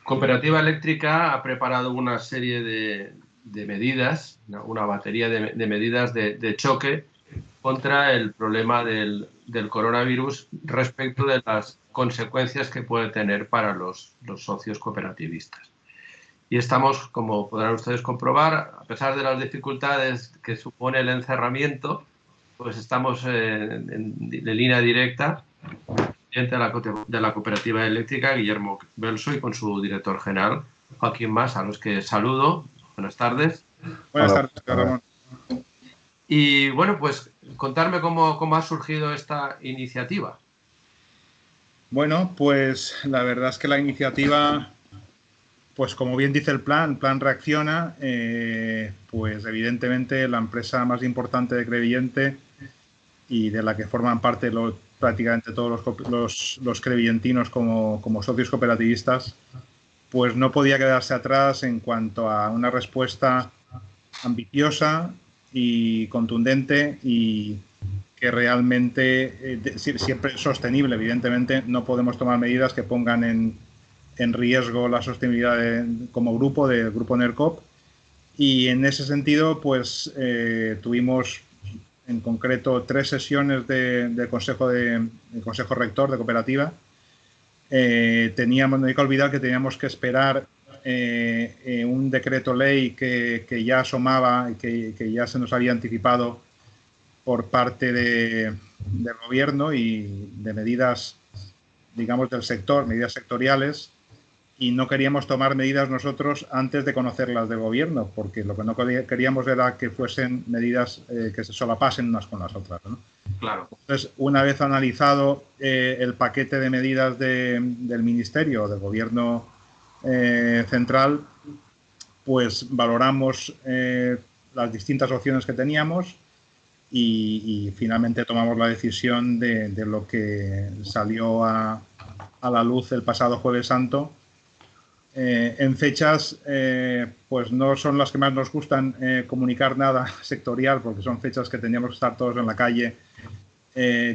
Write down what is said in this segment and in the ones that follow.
Cooperativa Eléctrica ha preparado una serie de medidas, una batería de medidas de choque contra el problema del coronavirus respecto de las consecuencias que puede tener para los socios cooperativistas. Y estamos, como podrán ustedes comprobar, a pesar de las dificultades que supone el encerramiento, pues estamos en línea directa de la Cooperativa Eléctrica, Guillermo Belso, y con su director general, Joaquín Mas, a los que saludo. Buenas tardes. Buenas tardes, Ramón. Y bueno, pues contarme cómo ha surgido esta iniciativa. Bueno, pues la verdad es que la iniciativa, pues como bien dice el plan Reacciona, pues evidentemente la empresa más importante de Crevillente y de la que forman parte prácticamente todos los crevillentinos como socios cooperativistas, pues no podía quedarse atrás en cuanto a una respuesta ambiciosa y contundente y que realmente siempre sostenible. Evidentemente no podemos tomar medidas que pongan en riesgo la sostenibilidad como grupo, del grupo NERCOP, y en ese sentido pues tuvimos en concreto 3 sesiones de consejo rector de cooperativa. No hay que olvidar que teníamos que esperar un decreto ley que ya asomaba y que ya se nos había anticipado por parte del gobierno y de medidas, digamos, del sector, medidas sectoriales, y no queríamos tomar medidas nosotros antes de conocerlas del gobierno, porque lo que no queríamos era que fuesen medidas que se solapasen unas con las otras, ¿no? Claro. Entonces, una vez analizado el paquete de medidas del Ministerio, del Gobierno central, pues valoramos las distintas opciones que teníamos y finalmente tomamos la decisión de lo que salió a la luz el pasado Jueves Santo. En fechas, pues no son las que más nos gustan comunicar nada sectorial, porque son fechas que teníamos que estar todos en la calle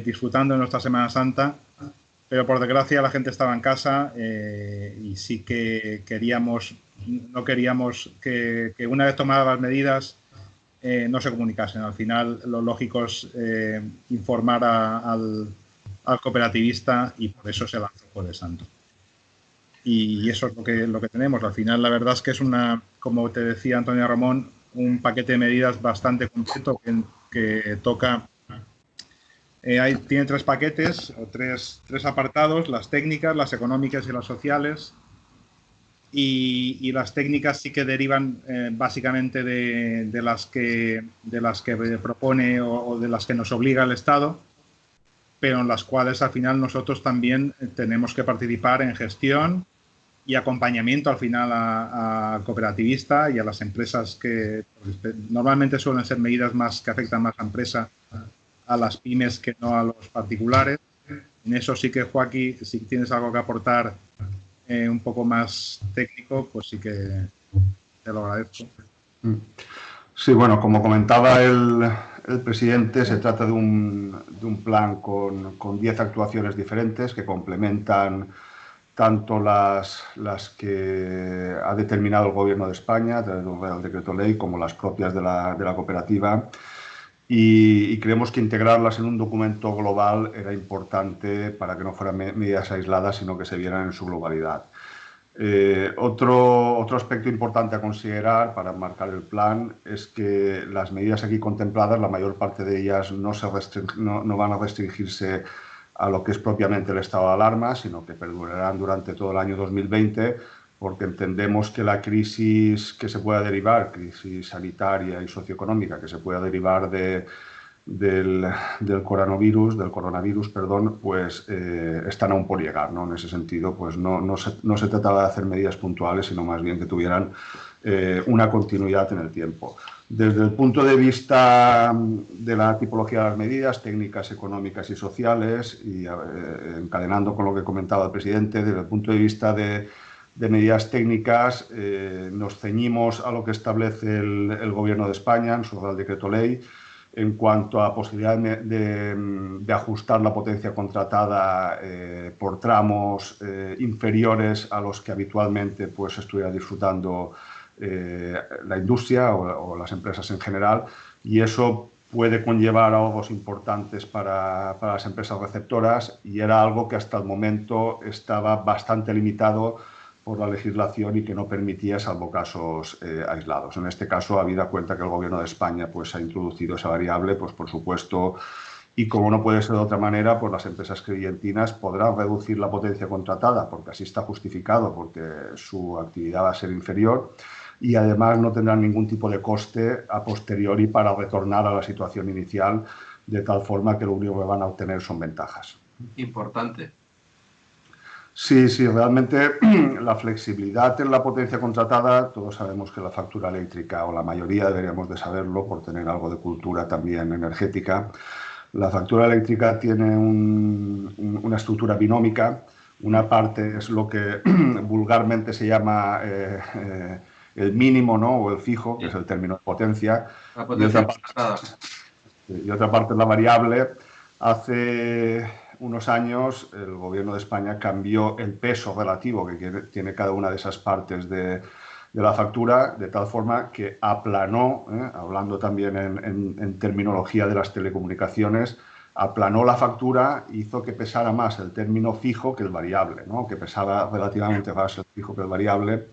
disfrutando de nuestra Semana Santa, pero por desgracia la gente estaba en casa y sí que no queríamos que una vez tomadas las medidas no se comunicasen. Al final lo lógico es informar al cooperativista, y por eso se lanzó Jueves Santo. Y eso es lo que tenemos. Al final la verdad es que es como te decía Antonio Ramón, un paquete de medidas bastante completo que toca. Tiene 3 paquetes o tres apartados: las técnicas, las económicas y las sociales. Y las técnicas sí que derivan básicamente de las que propone o de las que nos obliga el Estado, pero en las cuales al final nosotros también tenemos que participar en gestión y acompañamiento al final al cooperativista y a las empresas, que normalmente suelen ser medidas que afectan más a empresa, a las pymes, que no a los particulares. En eso sí que, Joaquín, si tienes algo que aportar un poco más técnico, pues sí que te lo agradezco. Sí, bueno, como comentaba el presidente, se trata de un plan con 10 actuaciones diferentes que complementan tanto las que ha determinado el Gobierno de España a través de un Real Decreto Ley, como las propias de la cooperativa. Y creemos que integrarlas en un documento global era importante para que no fueran medidas aisladas, sino que se vieran en su globalidad. Otro aspecto importante a considerar para marcar el plan es que las medidas aquí contempladas, la mayor parte de ellas no van a restringirse a lo que es propiamente el estado de alarma, sino que perdurarán durante todo el año 2020, porque entendemos que la crisis que se pueda derivar, crisis sanitaria y socioeconómica, que se pueda derivar del coronavirus, pues están aún por llegar, ¿no? En ese sentido, pues no se trataba de hacer medidas puntuales, sino más bien que tuvieran una continuidad en el tiempo. Desde el punto de vista de la tipología de las medidas, técnicas, económicas y sociales, y encadenando con lo que comentaba el presidente, desde el punto de vista de medidas técnicas, nos ceñimos a lo que establece el Gobierno de España en su Real Decreto Ley, En cuanto a posibilidad de ajustar la potencia contratada por tramos inferiores a los que habitualmente pues, estuviera disfrutando la industria o las empresas en general, y eso puede conllevar ahorros importantes para las empresas receptoras, y era algo que hasta el momento estaba bastante limitado por la legislación y que no permitía, salvo casos aislados. En este caso, habida cuenta que el Gobierno de España pues, ha introducido esa variable, pues por supuesto, y como no puede ser de otra manera, pues las empresas creyentinas podrán reducir la potencia contratada, porque así está justificado, porque su actividad va a ser inferior, y además no tendrán ningún tipo de coste a posteriori para retornar a la situación inicial, de tal forma que lo único que van a obtener son ventajas. Importante. Sí, realmente la flexibilidad en la potencia contratada, todos sabemos que la factura eléctrica, o la mayoría deberíamos de saberlo por tener algo de cultura también energética, la factura eléctrica tiene una estructura binómica. Una parte es lo que vulgarmente se llama el mínimo, ¿no? O el fijo, que es el término de potencia, la potencia contratada. Y otra parte es la variable. Hace unos años el Gobierno de España cambió el peso relativo que tiene cada una de esas partes de la factura, de tal forma que aplanó, hablando también en terminología de las telecomunicaciones, aplanó la factura, hizo que pesara más el término fijo que el variable, ¿no? Que pesaba relativamente más el fijo que el variable,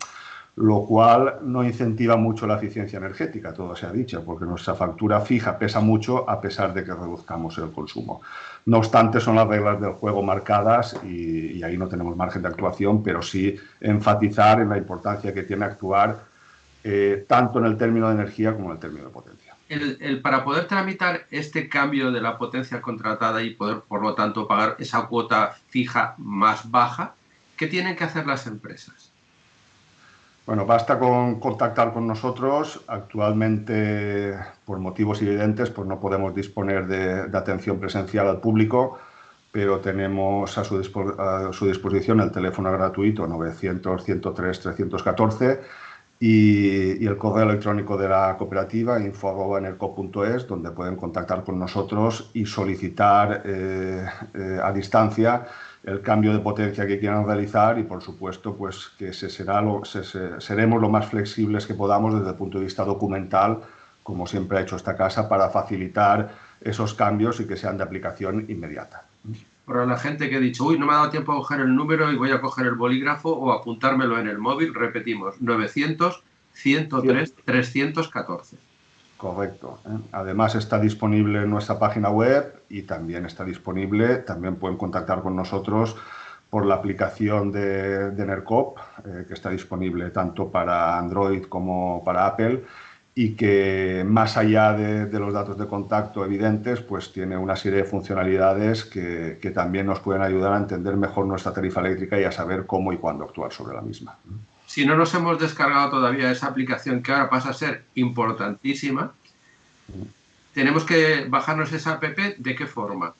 lo cual no incentiva mucho la eficiencia energética, todo se ha dicho, porque nuestra factura fija pesa mucho a pesar de que reduzcamos el consumo. No obstante, son las reglas del juego marcadas y ahí no tenemos margen de actuación, pero sí enfatizar en la importancia que tiene actuar tanto en el término de energía como en el término de potencia. Para poder tramitar este cambio de la potencia contratada y poder, por lo tanto, pagar esa cuota fija más baja, ¿qué tienen que hacer las empresas? Bueno, basta con contactar con nosotros. Actualmente, por motivos evidentes, pues no podemos disponer de atención presencial al público, pero tenemos a su disposición el teléfono gratuito 900-103-314 y el correo electrónico de la cooperativa info@enerco.es, donde pueden contactar con nosotros y solicitar a distancia el cambio de potencia que quieran realizar, y por supuesto pues que seremos lo más flexibles que podamos desde el punto de vista documental, como siempre ha hecho esta casa, para facilitar esos cambios y que sean de aplicación inmediata. Para la gente que ha dicho, uy, no me ha dado tiempo a coger el número y voy a coger el bolígrafo o apuntármelo en el móvil, repetimos, 900-103-314. Correcto. Además está disponible en nuestra página web y también está disponible, también pueden contactar con nosotros por la aplicación de ENERCOP, que está disponible tanto para Android como para Apple, y que más allá de los datos de contacto evidentes, pues tiene una serie de funcionalidades que también nos pueden ayudar a entender mejor nuestra tarifa eléctrica y a saber cómo y cuándo actuar sobre la misma. Si no nos hemos descargado todavía esa aplicación, que ahora pasa a ser importantísima, ¿tenemos que bajarnos esa app? ¿De qué forma?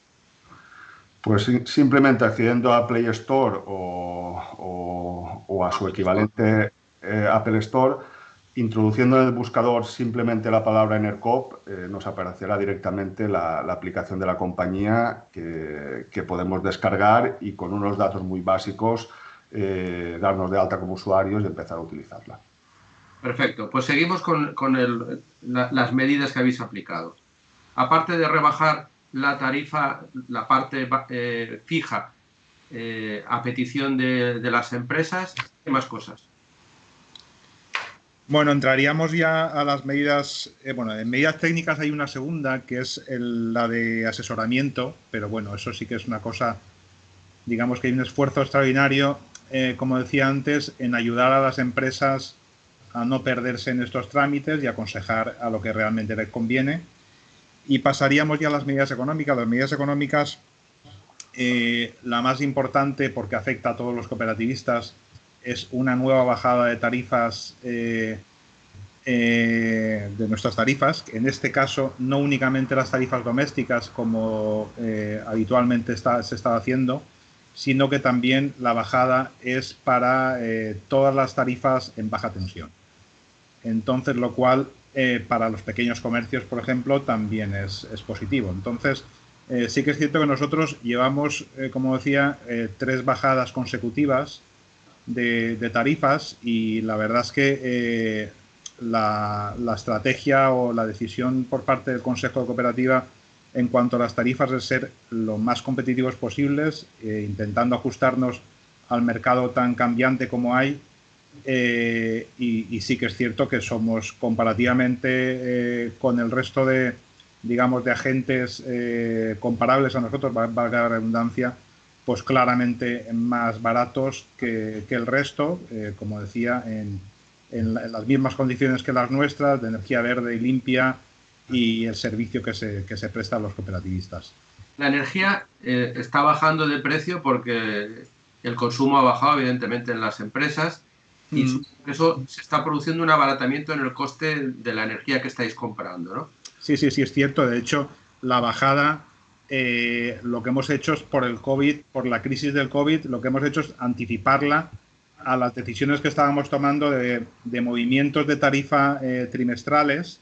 Pues simplemente accediendo a Play Store o a su equivalente Apple Store, introduciendo en el buscador simplemente la palabra ENERCOP, nos aparecerá directamente la aplicación de la compañía que podemos descargar y con unos datos muy básicos darnos de alta como usuarios y empezar a utilizarla. Perfecto, pues seguimos con las medidas que habéis aplicado. Aparte de rebajar la tarifa, la parte fija a petición de las empresas, ¿qué más cosas? Bueno, entraríamos ya a las medidas, en medidas técnicas hay una segunda, que es la de asesoramiento, pero bueno, eso sí que es una cosa, digamos que hay un esfuerzo extraordinario, como decía antes, en ayudar a las empresas a no perderse en estos trámites y aconsejar a lo que realmente les conviene. Y pasaríamos ya a las medidas económicas. Las medidas económicas, la más importante, porque afecta a todos los cooperativistas, es una nueva bajada de tarifas, de nuestras tarifas. En este caso, no únicamente las tarifas domésticas, como habitualmente se está haciendo, sino que también la bajada es para todas las tarifas en baja tensión. Entonces, lo cual para los pequeños comercios, por ejemplo, también es positivo. Entonces, sí que es cierto que nosotros llevamos, como decía, 3 bajadas consecutivas de tarifas, y la verdad es que la estrategia o la decisión por parte del Consejo de Cooperativa en cuanto a las tarifas es ser lo más competitivos posibles, intentando ajustarnos al mercado tan cambiante como hay. Y sí que es cierto que somos comparativamente con el resto de, digamos, de agentes comparables a nosotros, valga la redundancia, pues claramente más baratos que el resto, como decía, en las mismas condiciones que las nuestras, de energía verde y limpia, y el servicio que se presta a los cooperativistas. La energía está bajando de precio porque el consumo ha bajado, evidentemente, en las empresas, y eso se está produciendo un abaratamiento en el coste de la energía que estáis comprando, ¿no? Sí, es cierto. De hecho, la bajada, lo que hemos hecho es por el COVID, por la crisis del COVID, lo que hemos hecho es anticiparla a las decisiones que estábamos tomando de movimientos de tarifa trimestrales.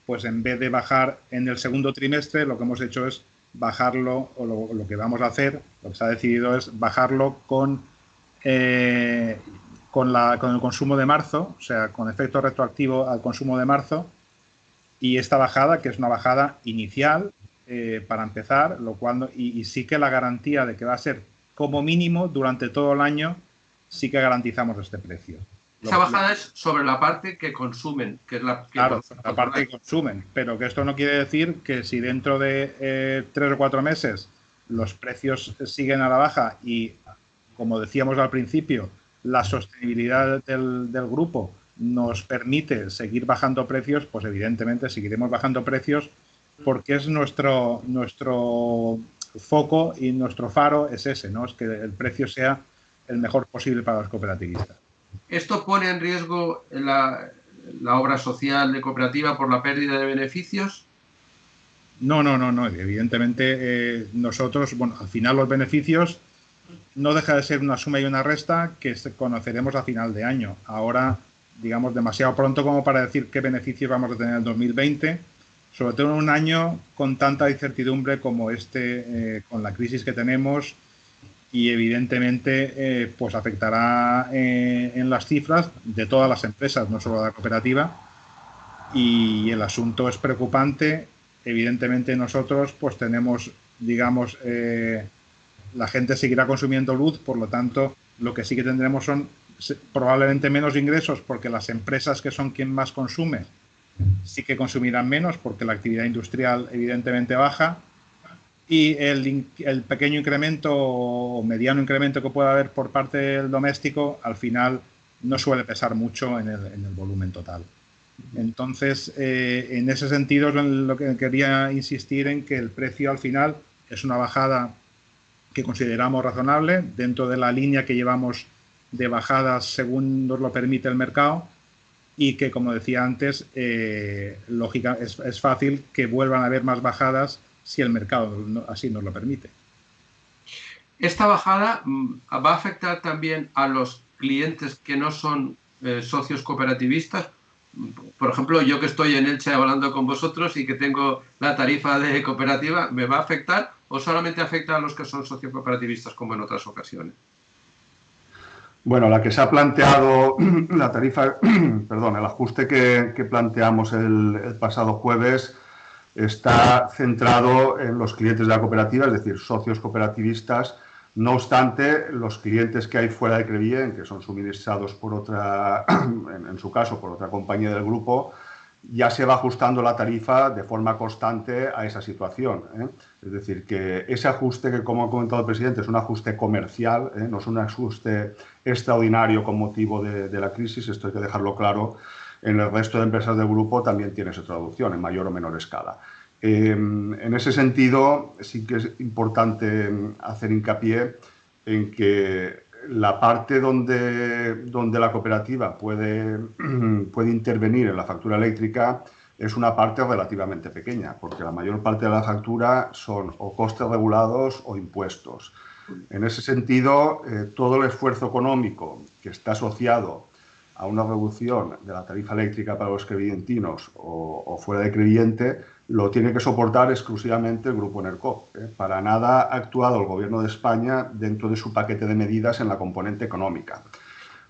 Pues en vez de bajar en el segundo trimestre, lo que hemos hecho es bajarlo, o lo que vamos a hacer, lo que se ha decidido es bajarlo con el consumo de marzo, o sea, con efecto retroactivo al consumo de marzo. Y esta bajada, que es una bajada inicial para empezar, lo cual y sí que la garantía de que va a ser como mínimo durante todo el año, sí que garantizamos este precio. Esa bajada es sobre la parte que consumen, que es la que... Claro, la parte que consumen, pero que esto no quiere decir que si dentro de 3 o 4 meses los precios siguen a la baja y, como decíamos al principio, la sostenibilidad del grupo nos permite seguir bajando precios, pues evidentemente seguiremos bajando precios, porque es nuestro foco y nuestro faro es ese, ¿no? Es que el precio sea el mejor posible para los cooperativistas. ¿Esto pone en riesgo la obra social de cooperativa por la pérdida de beneficios? No. Evidentemente, nosotros, bueno, al final los beneficios no deja de ser una suma y una resta que conoceremos a final de año. Ahora, digamos, demasiado pronto como para decir qué beneficios vamos a tener en 2020, sobre todo en un año con tanta incertidumbre como este, con la crisis que tenemos, y evidentemente pues afectará en las cifras de todas las empresas, no solo de la cooperativa, y el asunto es preocupante. Evidentemente nosotros pues tenemos, digamos, la gente seguirá consumiendo luz, por lo tanto lo que sí que tendremos son probablemente menos ingresos, porque las empresas, que son quien más consume, sí que consumirán menos porque la actividad industrial evidentemente baja, y el pequeño incremento o mediano incremento que pueda haber por parte del doméstico al final no suele pesar mucho en el volumen total. Entonces, en ese sentido, lo que quería insistir en que el precio al final es una bajada que consideramos razonable dentro de la línea que llevamos de bajadas según nos lo permite el mercado, y que, como decía antes, lógica, es fácil que vuelvan a haber más bajadas si el mercado así nos lo permite. ¿Esta bajada va a afectar también a los clientes que no son socios cooperativistas? Por ejemplo, yo que estoy en Elche hablando con vosotros y que tengo la tarifa de cooperativa, ¿me va a afectar o solamente afecta a los que son socios cooperativistas como en otras ocasiones? Bueno, la que se ha planteado, la tarifa, perdón, el ajuste que planteamos el pasado jueves está centrado en los clientes de la cooperativa, es decir, socios cooperativistas. No obstante, los clientes que hay fuera de Crevillent, que son suministrados por otra, en su caso, por otra compañía del grupo, ya se va ajustando la tarifa de forma constante a esa situación, ¿eh? Es decir, que ese ajuste, que como ha comentado el presidente, es un ajuste comercial, no es un ajuste extraordinario con motivo de la crisis, esto hay que dejarlo claro. En el resto de empresas del grupo también tiene su traducción, en mayor o menor escala. En ese sentido, sí que es importante hacer hincapié en que la parte donde la cooperativa puede intervenir en la factura eléctrica es una parte relativamente pequeña, porque la mayor parte de la factura son o costes regulados o impuestos. En ese sentido, todo el esfuerzo económico que está asociado a una reducción de la tarifa eléctrica para los crevillentinos o fuera de Crevillente, lo tiene que soportar exclusivamente el Grupo Enercop. Para nada ha actuado el Gobierno de España dentro de su paquete de medidas en la componente económica,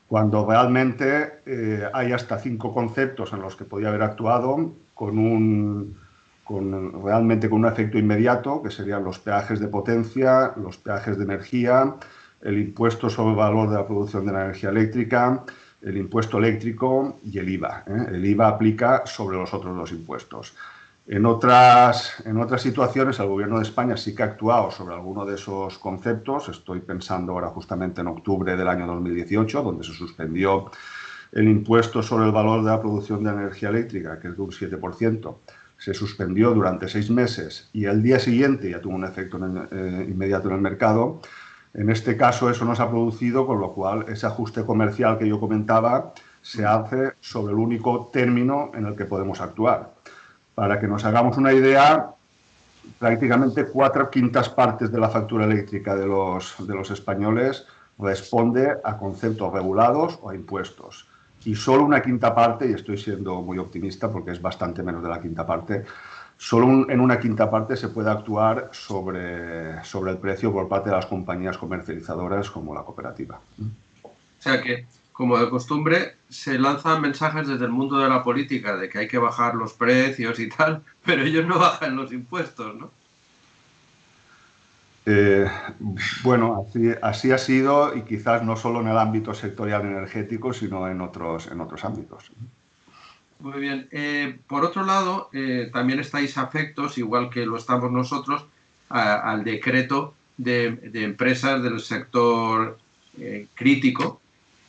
cuando realmente hay hasta 5 conceptos en los que podía haber actuado realmente con un efecto inmediato, que serían los peajes de potencia, los peajes de energía, el impuesto sobre el valor de la producción de la energía eléctrica, el impuesto eléctrico y el IVA. El IVA aplica sobre los otros 2 impuestos. En otras situaciones, el Gobierno de España sí que ha actuado sobre alguno de esos conceptos. Estoy pensando ahora justamente en octubre del año 2018, donde se suspendió el impuesto sobre el valor de la producción de energía eléctrica, que es de un 7%. Se suspendió durante 6 meses y al día siguiente ya tuvo un efecto inmediato en el mercado. En este caso eso no se ha producido, con lo cual ese ajuste comercial que yo comentaba se hace sobre el único término en el que podemos actuar. Para que nos hagamos una idea, prácticamente 4/5 partes de la factura eléctrica de los españoles responde a conceptos regulados o a impuestos. Y solo 1/5 parte, y estoy siendo muy optimista porque es bastante menos de la 1/5 parte, solo en 1/5 parte se puede actuar sobre el precio por parte de las compañías comercializadoras como la cooperativa. O sea que, como de costumbre, se lanzan mensajes desde el mundo de la política de que hay que bajar los precios y tal, pero ellos no bajan los impuestos, ¿no? Bueno, así ha sido, y quizás no solo en el ámbito sectorial energético, sino en otros ámbitos. Muy bien. Por otro lado, también estáis afectos, igual que lo estamos nosotros, al decreto de empresas del sector crítico,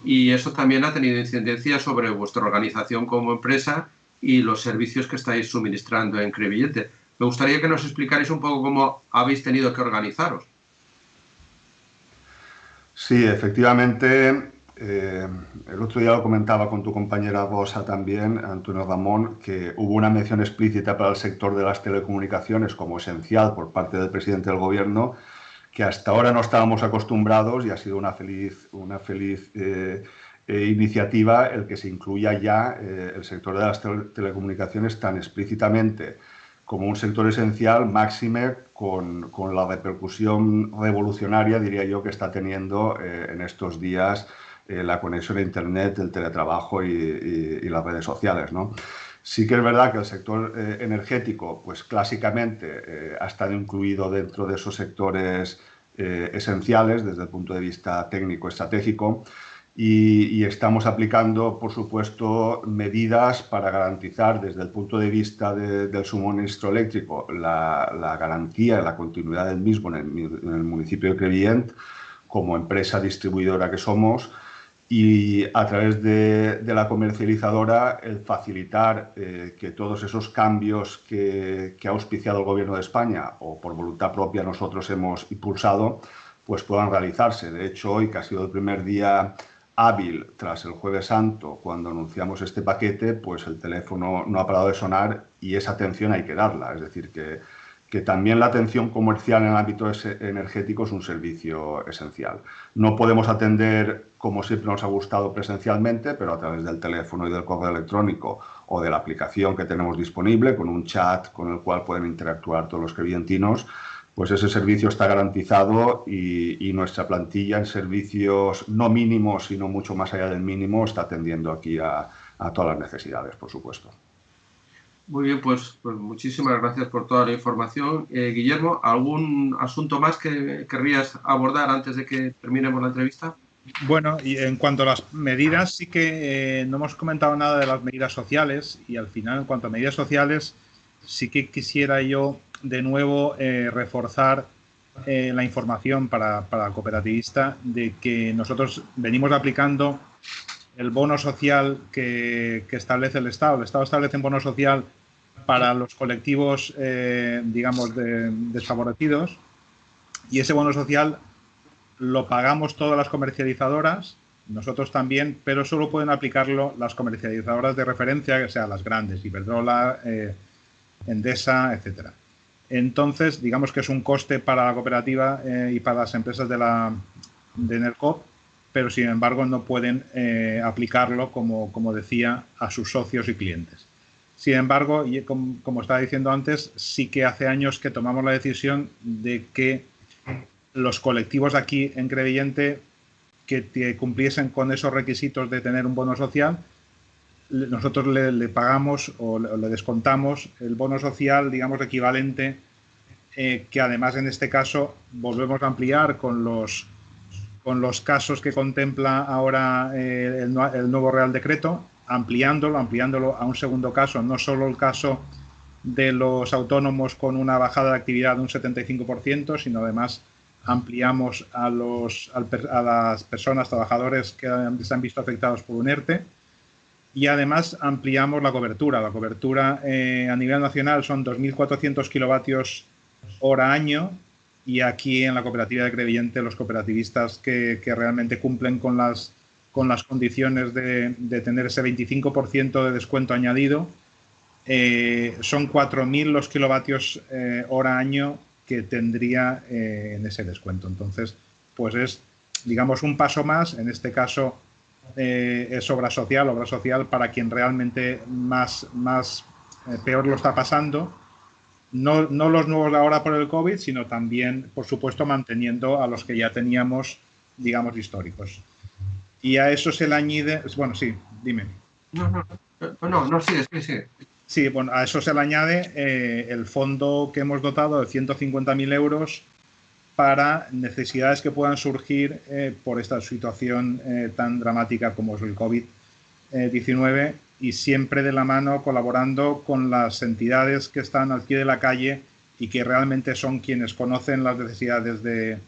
y eso también ha tenido incidencia sobre vuestra organización como empresa y los servicios que estáis suministrando en Crevillente. Me gustaría que nos explicarais un poco cómo habéis tenido que organizaros. Sí, efectivamente. El otro día lo comentaba con tu compañera Rosa también, Antonio Ramón, que hubo una mención explícita para el sector de las telecomunicaciones como esencial por parte del presidente del Gobierno, que hasta ahora no estábamos acostumbrados, y ha sido una feliz iniciativa el que se incluya ya el sector de las telecomunicaciones tan explícitamente como un sector esencial, máxime con la repercusión revolucionaria, diría yo, que está teniendo en estos días la conexión a Internet, el teletrabajo y las redes sociales, ¿no? Sí que es verdad que el sector energético, pues clásicamente ha estado incluido dentro de esos sectores esenciales desde el punto de vista técnico-estratégico, y estamos aplicando, por supuesto, medidas para garantizar desde el punto de vista del suministro eléctrico la garantía y la continuidad del mismo en el municipio de Crevillent, como empresa distribuidora que somos, y a través de la comercializadora el facilitar que todos esos cambios que ha auspiciado el Gobierno de España o por voluntad propia nosotros hemos impulsado, pues puedan realizarse. De hecho, hoy, que ha sido el primer día hábil tras el Jueves Santo, cuando anunciamos este paquete, pues el teléfono no ha parado de sonar, y esa atención hay que darla. Es decir, que también la atención comercial en el ámbito energético es un servicio esencial. No podemos atender, como siempre nos ha gustado, presencialmente, pero a través del teléfono y del correo electrónico o de la aplicación que tenemos disponible, con un chat con el cual pueden interactuar todos los crevillentinos, pues ese servicio está garantizado, y nuestra plantilla en servicios no mínimos, sino mucho más allá del mínimo, está atendiendo aquí a todas las necesidades, por supuesto. Muy bien, pues muchísimas gracias por toda la información. Guillermo, ¿algún asunto más que querrías abordar antes de que terminemos la entrevista? Bueno, y en cuanto a las medidas, sí que no hemos comentado nada de las medidas sociales, y al final, en cuanto a medidas sociales, sí que quisiera yo de nuevo reforzar la información para el cooperativista de que nosotros venimos aplicando el bono social que establece el Estado. El Estado establece un bono social para los colectivos, digamos, desfavorecidos, y ese bono social lo pagamos todas las comercializadoras, nosotros también, pero solo pueden aplicarlo las comercializadoras de referencia, o sea, las grandes, Iberdrola, Endesa, etcétera. Entonces, digamos que es un coste para la cooperativa y para las empresas de Enercop, pero sin embargo no pueden aplicarlo, como decía, a sus socios y clientes. Sin embargo, y como estaba diciendo antes, sí que hace años que tomamos la decisión de que los colectivos aquí en Crevillente que cumpliesen con esos requisitos de tener un bono social, nosotros le pagamos o le descontamos el bono social, digamos, equivalente, que además en este caso volvemos a ampliar con los casos que contempla ahora el nuevo Real Decreto, ampliándolo a un segundo caso, no solo el caso de los autónomos con una bajada de actividad de un 75%, sino además ampliamos a las personas, trabajadores que se han visto afectados por un ERTE, y además ampliamos la cobertura. La cobertura a nivel nacional son 2.400 kilovatios hora año, y aquí en la cooperativa de Crevillente los cooperativistas que realmente cumplen con las condiciones de tener ese 25% de descuento añadido, son 4.000 los kilovatios hora año que tendría en ese descuento. Entonces, pues es, digamos, un paso más. En este caso es obra social para quien realmente más peor lo está pasando. No los nuevos de ahora por el COVID, sino también, por supuesto, manteniendo a los que ya teníamos, digamos, históricos. Y a eso se le añade... Bueno, sí, dime. No, sigue. Sí, bueno, a eso se le añade el fondo que hemos dotado de 150.000 euros para necesidades que puedan surgir por esta situación tan dramática como es el COVID-19, y siempre de la mano colaborando con las entidades que están al pie de la calle y que realmente son quienes conocen las necesidades de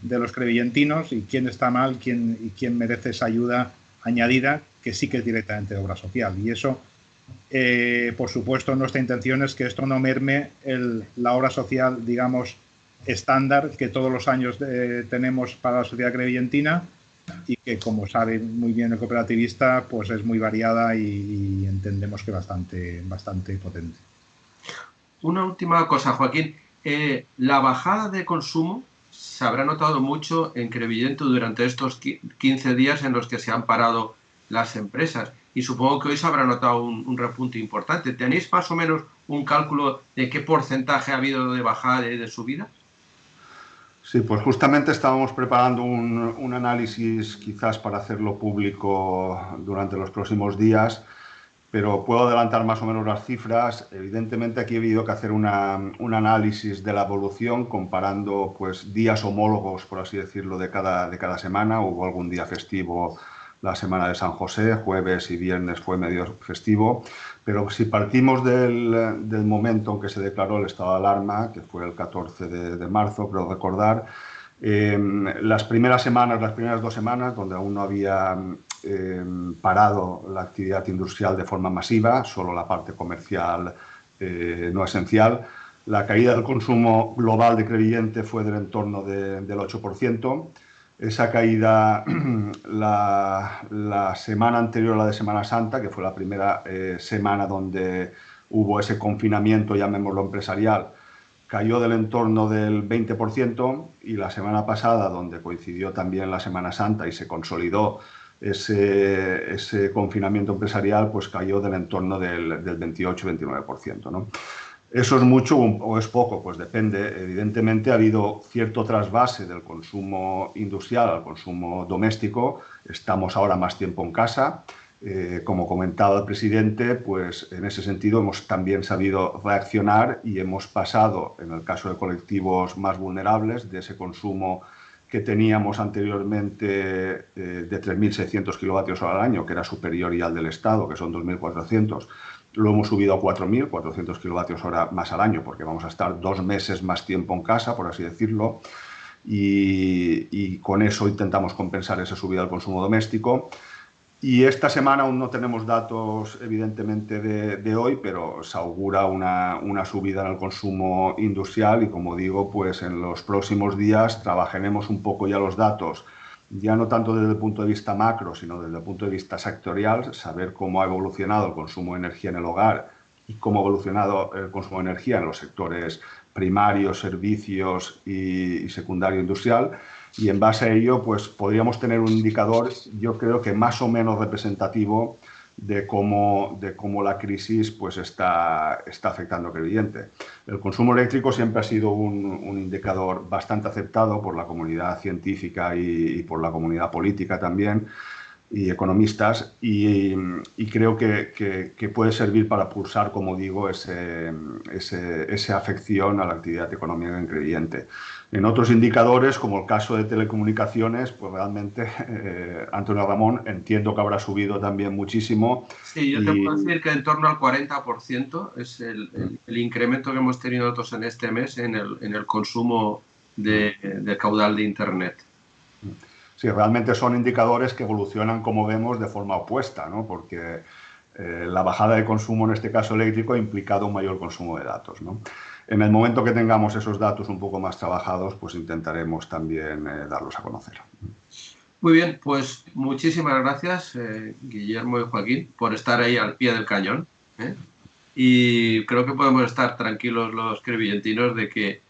los crevillentinos y quién está mal y quién merece esa ayuda añadida, que sí que es directamente de obra social. Y eso, por supuesto, nuestra intención es que esto no merme la obra social, digamos, estándar que todos los años tenemos para la sociedad crevillentina, y que, como sabe muy bien el cooperativista, pues es muy variada y entendemos que bastante potente. Una última cosa, Joaquín. La bajada de consumo se habrá notado mucho en Crevillente durante estos 15 días en los que se han parado las empresas, y supongo que hoy se habrá notado un repunte importante. ¿Tenéis más o menos un cálculo de qué porcentaje ha habido de bajada y de subida? Sí, pues justamente estábamos preparando un análisis quizás para hacerlo público durante los próximos días, pero puedo adelantar más o menos las cifras. Evidentemente aquí he habido que hacer un análisis de la evolución comparando pues días homólogos, por así decirlo, de cada semana. Hubo algún día festivo la semana de San José, jueves y viernes fue medio festivo, pero si partimos del momento en que se declaró el estado de alarma, que fue el 14 de marzo, creo recordar, las primeras 2 semanas, donde aún no había parado la actividad industrial de forma masiva, solo la parte comercial no esencial, la caída del consumo global de Crevillente fue del entorno del 8%. Esa caída, la semana anterior a la de Semana Santa, que fue la primera semana donde hubo ese confinamiento, llamémoslo empresarial, cayó del entorno del 20%, y la semana pasada, donde coincidió también la Semana Santa y se consolidó ese confinamiento empresarial, pues cayó del entorno del 28-29%, ¿no? ¿Eso es mucho o es poco? Pues depende. Evidentemente ha habido cierto trasvase del consumo industrial al consumo doméstico. Estamos ahora más tiempo en casa. Como comentaba el presidente, pues en ese sentido hemos también sabido reaccionar y hemos pasado, en el caso de colectivos más vulnerables, de ese consumo que teníamos anteriormente de 3.600 kilovatios hora al año, que era superior ya al del Estado, que son 2.400, lo hemos subido a 4.400 kilovatios hora más al año, porque vamos a estar 2 meses más tiempo en casa, por así decirlo, y con eso intentamos compensar esa subida del consumo doméstico. Y esta semana aún no tenemos datos, evidentemente, de hoy, pero se augura una subida en el consumo industrial, y, como digo, pues en los próximos días trabajaremos un poco ya los datos, ya no tanto desde el punto de vista macro, sino desde el punto de vista sectorial, saber cómo ha evolucionado el consumo de energía en el hogar y cómo ha evolucionado el consumo de energía en los sectores primarios, servicios y secundario industrial. y en base a ello pues podríamos tener un indicador, yo creo que más o menos representativo de cómo la crisis pues está afectando al creyente. El consumo eléctrico siempre ha sido un indicador bastante aceptado por la comunidad científica y por la comunidad política también, y economistas, y creo que puede servir para pulsar, como digo, esa afección a la actividad económica en creyente. En otros indicadores, como el caso de telecomunicaciones, pues realmente, Antonio Ramón, entiendo que habrá subido también muchísimo. Sí, yo te puedo decir que en torno al 40% es el incremento que hemos tenido nosotros en este mes en el consumo de caudal de Internet. Sí, realmente son indicadores que evolucionan, como vemos, de forma opuesta, ¿no? Porque la bajada de consumo, en este caso eléctrico, ha implicado un mayor consumo de datos, ¿no? En el momento que tengamos esos datos un poco más trabajados, pues intentaremos también darlos a conocer. Muy bien, pues muchísimas gracias, Guillermo y Joaquín, por estar ahí al pie del cañón, ¿eh? Y creo que podemos estar tranquilos los crevillentinos de que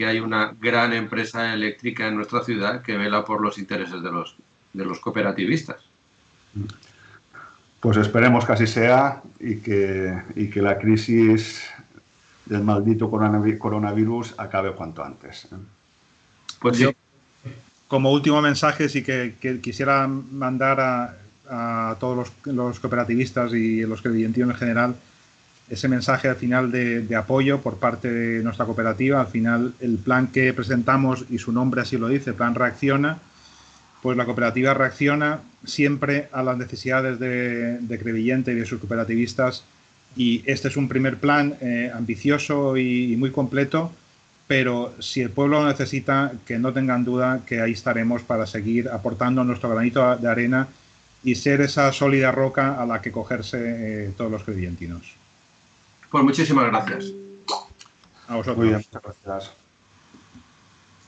hay una gran empresa eléctrica en nuestra ciudad que vela por los intereses de los cooperativistas. Pues esperemos que así sea y que la crisis del maldito coronavirus acabe cuanto antes. Pues sí. Yo, como último mensaje, sí que quisiera mandar a todos los cooperativistas y los creyentinos en general ese mensaje al final de apoyo por parte de nuestra cooperativa. Al final, el plan que presentamos, y su nombre así lo dice, Plan Reacciona, pues la cooperativa reacciona siempre a las necesidades de Crevillente y de sus cooperativistas, y este es un primer plan ambicioso y muy completo, pero si el pueblo lo necesita, que no tengan duda que ahí estaremos para seguir aportando nuestro granito de arena y ser esa sólida roca a la que cogerse todos los crevillentinos. Pues muchísimas gracias. A vosotros. Muy bien, muchas gracias.